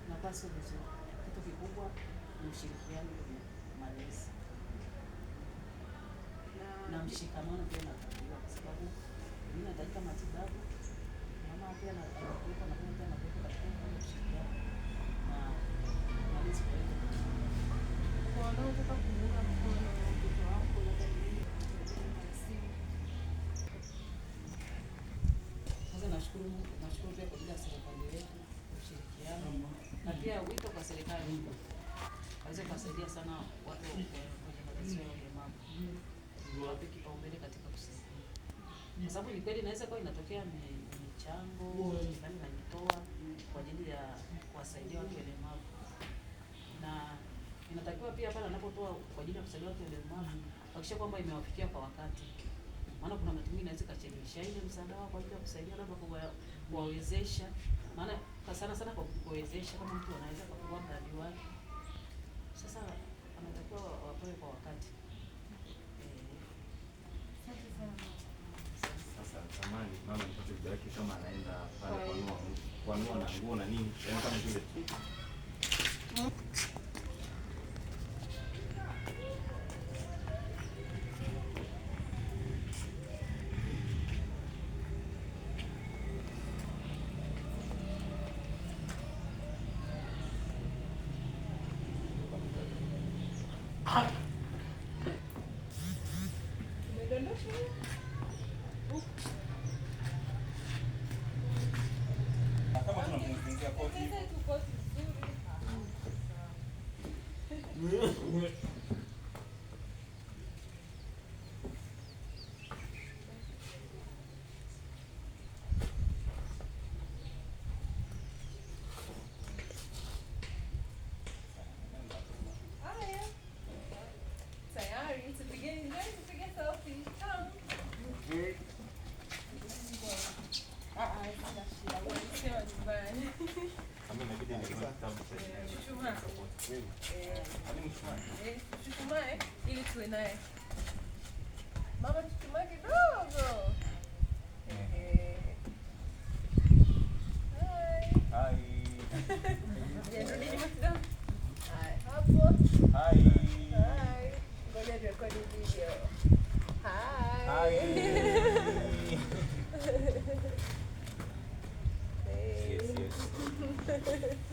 inakuwa sio vizuri. Kitu kikubwa ni ushirikiano kwenye malezi na mshikamano pia unatakiwa, kwa sababu mimi nataka matibabu, mama pia anakuwepo na mimi pia nakuwepo katika ushirikiano na malezi kwa hiyo kwa wanaotaka kumuunga mkono mtoto wako labda ni sasa. Nashukuru pia kwa ajili ya serikali yetu ushirikiano, na pia wito kwa serikali waweze kusaidia sana watu wenye matatizo ya ulemavu, wape kipaumbele katika kusaidia, kwa sababu ni kweli inaweza kuwa inatokea michango serikali inajitoa kwa ajili ya kuwasaidia watu walemavu, na inatakiwa pia pale anapotoa kwa ajili ya kusaidia watu walemavu hakikisha kwamba imewafikia kwa wakati, maana kuna mtu mwingine anaweza kachelewesha ile msaada wao kwa ajili ya kusaidia labda kuwawezesha, maana sana kwa kuwezesha, kama mtu anaweza kufungua mradi wake, sasa anatakiwa wapewe kwa wakati. Sasa zamani mama nipate video yake kama anaenda pale kuanua na nguo na nini, yaani kama vile Chuchumae ili tuwe naye. Mama chuchumae kidogo. Hai. Nirudi nyuma kidogo. Hai, hapo. Hai. Hai. Ngoja turekodi video. Hai. Yes.